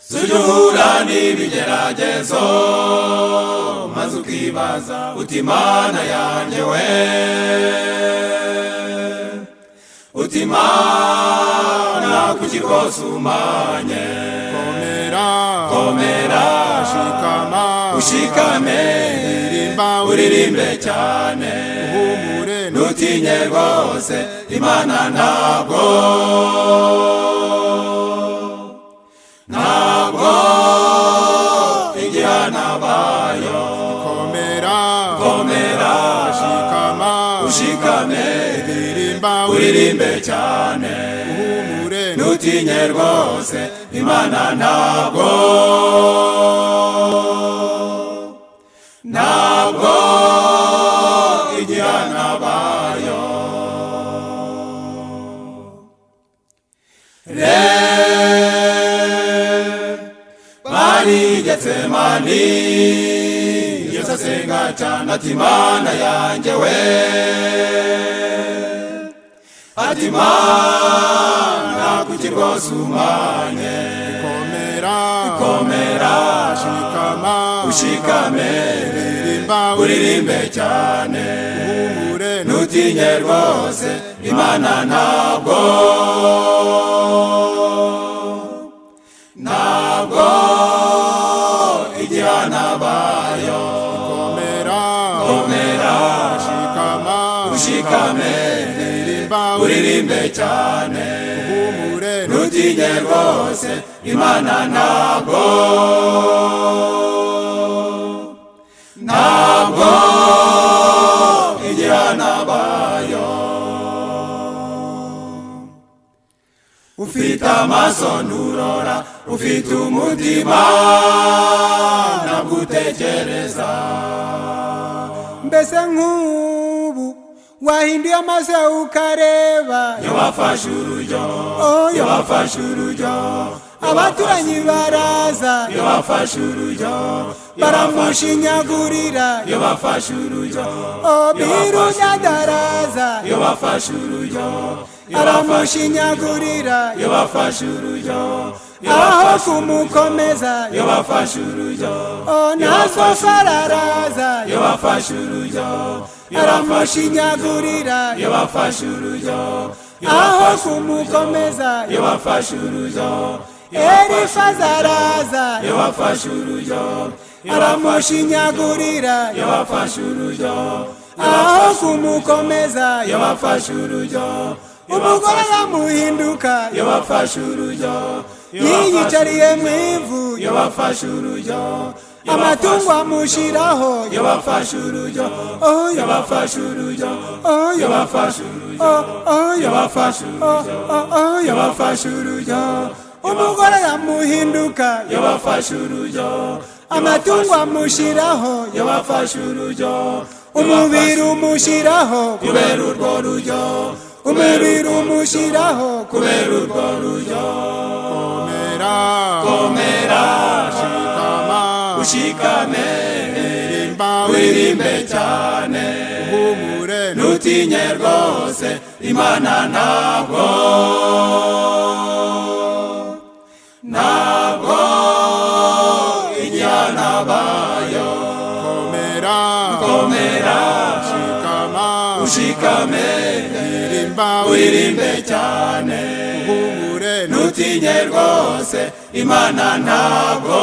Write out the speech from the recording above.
Sujura n'ibigeragezo maze ukibaza uti Mana yanjye we, uti Mana kuki rwose umanye? Komera ushikame uririmbe cyane, ntutinye rwose Imana ntabwo igihana bayo. Komera ushikame uririmbe cyane, ntutinye rwose Imana ntabwo igihana bayo. Bari Getsemani Yesu asenga cyane ati Mana yanjye we, ati Mana kuki rwose umanye? Komera ushikame uririmbe cyane, ntutinye rwose Imana ntabwo igihana bayo. Komera ushikame uririmbe cyane, ntutinye rwose Imana ntabwo igihana bayo. Ufite amaso nturora, ufite umutima ntabwo utekereza. Mbese nk'ubu wahinduye amaso ukareba, yo wafashe urujyo, yo wafashe urujyo, abaturanyi baraza, yo wafashe urujyo, baramushinyagurira, yo wafashe urujyo, birunyagaraza, yo wafashe urujyo, aramushinyagurira, yo wafashe urujyo, aho kumukomeza, yo wafashe urujyo, nazo fararaza, yo wafashe urujyo, aramushinyagurira, yo wafashe urujyo, aho kumukomeza, yo wafashe urujyo, Elifazaraza, yo wafashe urujyo, aramushinyagurira, yo wafashe urujyo, aho kumukomeza, yo wafashe urujyo, umugore aramuhinduka, yo wafashe urujyo, yiyicariye mu ivu, yo wafashe urujyo, amatungo amushiraho, yo wafashe urujyo, yo wafashe urujyo, yo wafashe urujyo, yo wafashe urujyo, yo wafashe urujyo, umugore aramuhinduka, yo wafashe urujyo, amatungo amushiraho, yo wafashe urujyo, umubiri umushiraho, kubera urwo rujyo, umubiri umushiraho, kubera urwo rujyo. Komera ushikame uririmbe cyane, ntutinye rwose Imana ntabwo igihana bayo. Komera ushikame uririmbe cyane, ntutinye rwose Imana ntabwo